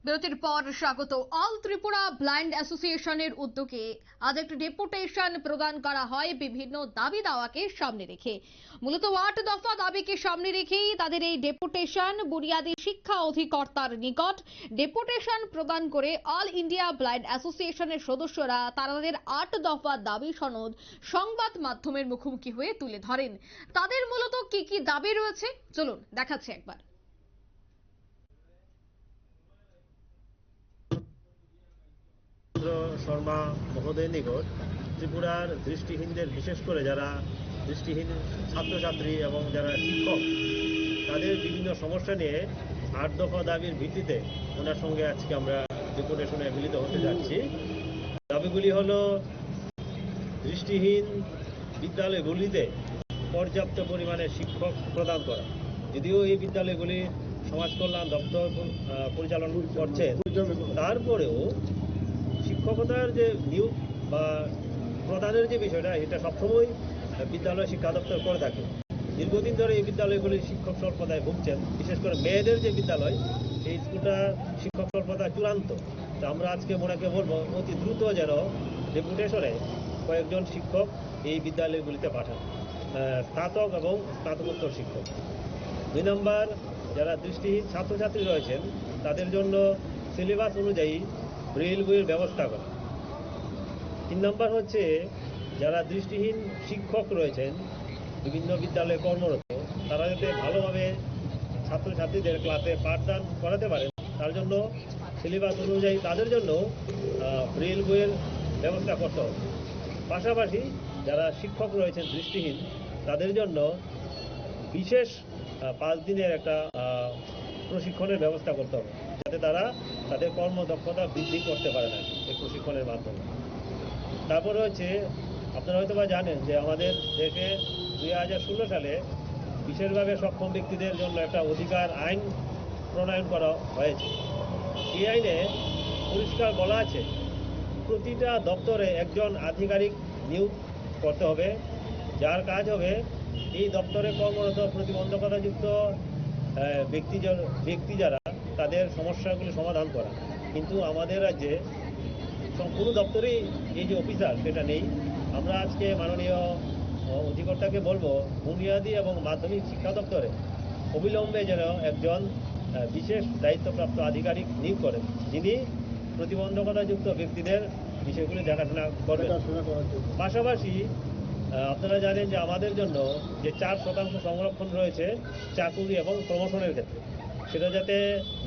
বিরতির পর স্বাগত। অল ত্রিপুরা ব্লাইন্ড অ্যাসোসিয়েশনের উদ্যোগে আজ একটি ডেপুটেশন প্রদান করা হয় বিভিন্ন দাবি দাওয়াকে সামনে রেখে। মূলত ৮ দফা দাবিকে সামনে রেখেই তাদের এই ডেপুটেশন। বুনিয়াদী শিক্ষা অধিকর্তার নিকট ডেপুটেশন প্রদান করে অল ইন্ডিয়া ব্লাইন্ড অ্যাসোসিয়েশনের সদস্যরা তাদের ৮ দফা দাবি সনদ সংবাদ মাধ্যমের মুখোমুখি হয়ে তুলে ধরেন। তাদের মূলত কি কি দাবি রয়েছে চলুন দেখাচ্ছি একবার। শর্মা মহোদয় নিকট ত্রিপুরার দৃষ্টিহীনদের, বিশেষ করে যারা দৃষ্টিহীন ছাত্রছাত্রী এবং যারা শিক্ষক, তাদের বিভিন্ন সমস্যা নিয়ে ৮ দফা দাবির ভিত্তিতে ওনার সঙ্গে আজকে আমরা ডেপুটেশনে মিলিত হতে যাচ্ছি। দাবিগুলি হলো দৃষ্টিহীন বিদ্যালয়গুলিতে পর্যাপ্ত পরিমাণে শিক্ষক প্রদান করা। যদিও এই বিদ্যালয়গুলি সমাজ কল্যাণ দপ্তর পরিচালনা করছে, তারপরেও শিক্ষকতার যে নিয়োগ বা প্রদানের যে বিষয়টা, এটা সবসময় বিদ্যালয় শিক্ষা দপ্তর করে থাকে। দীর্ঘদিন ধরে এই বিদ্যালয়গুলির শিক্ষক স্বল্পতায় ভুগছেন। বিশেষ করে মেয়েদের যে বিদ্যালয়, এই স্কুলটা শিক্ষক স্বল্পতা চূড়ান্ত। তো আমরা আজকে ওনাকে বলবো অতি দ্রুত যেন ডেপুটেশনে কয়েকজন শিক্ষক এই বিদ্যালয়গুলিতে পাঠান, স্নাতক এবং স্নাতকোত্তর শিক্ষক। ২ নম্বর, যারা দৃষ্টিহীন ছাত্রছাত্রী রয়েছেন তাদের জন্য সিলেবাস অনুযায়ী ব্রেইল বইয়ের ব্যবস্থা করা। ৩ নম্বর হচ্ছে, যারা দৃষ্টিহীন শিক্ষক রয়েছেন বিভিন্ন বিদ্যালয়ে কর্মরত, তারা যাতে ভালোভাবে ছাত্রছাত্রীদের ক্লাসে পাঠদান করাতে পারেন, তার জন্য সিলেবাস অনুযায়ী তাদের জন্য ব্রেইল বইয়ের ব্যবস্থা করতে হবে। পাশাপাশি যারা শিক্ষক রয়েছেন দৃষ্টিহীন, তাদের জন্য বিশেষ 5 দিনের একটা প্রশিক্ষণের ব্যবস্থা করতে হবে, যাতে তারা তাদের কর্মদক্ষতা বৃদ্ধি করতে পারে না এই প্রশিক্ষণের মাধ্যমে। তারপরে হচ্ছে, আপনারা হয়তো বা জানেন যে আমাদের দেশে 2016 সালে বিশেষভাবে সক্ষম ব্যক্তিদের জন্য একটা অধিকার আইন প্রণয়ন করা হয়েছে। এই আইনে পরিষ্কার বলা আছে প্রতিটা দপ্তরে একজন আধিকারিক নিয়োগ করতে হবে, যার কাজ হবে এই দপ্তরে কর্মরত প্রতিবন্ধকতাযুক্ত ব্যক্তি যারা, তাদের সমস্যাগুলি সমাধান করা। কিন্তু আমাদের রাজ্যে কোনো দপ্তরেই এই যে অফিসার, সেটা নেই। আমরা আজকে মাননীয় অধিকর্তাকে বলবো বুনিয়াদী এবং মাধ্যমিক শিক্ষা দপ্তরে অবিলম্বে যেন একজন বিশেষ দায়িত্বপ্রাপ্ত আধিকারিক নিয়োগ করেন, যিনি প্রতিবন্ধকতাযুক্ত ব্যক্তিদের বিষয়গুলি দেখাশোনা করবেন। পাশাপাশি আপনারা জানেন যে আমাদের জন্য যে 4% সংরক্ষণ রয়েছে চাকুরি এবং প্রমোশনের ক্ষেত্রে, সেটা যাতে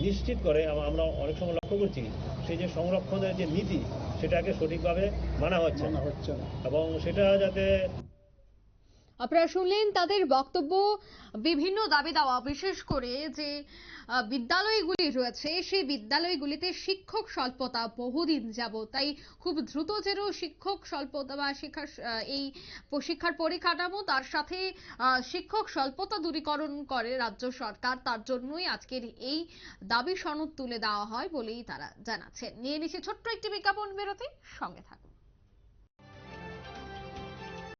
নিশ্চিত করে, আমরা অনেক সময় লক্ষ্য করছি সেই যে সংরক্ষণের যে নীতি, সেটাকে সঠিকভাবে মানা হচ্ছে না, এবং সেটা যাতে। আপনারা শুনলেন তাদের বক্তব্য। বিভিন্ন দাবি দেওয়া, বিশেষ করে যে বিদ্যালয়গুলি রয়েছে সেই বিদ্যালয়গুলিতে শিক্ষক স্বল্পতা বহুদিন যাবত, তাই খুব দ্রুত যেন শিক্ষক স্বল্পতা বা এই শিক্ষার পরিকাঠামো, তার সাথে শিক্ষক স্বল্পতা দূরীকরণ করে রাজ্য সরকার, তার জন্যই আজকের এই দাবি সনদ তুলে দেওয়া হয় বলেই তারা জানাচ্ছেন। নিয়ে নিচ্ছে ছোট্ট একটি বিজ্ঞাপন বিরতি, সঙ্গে থাকুন।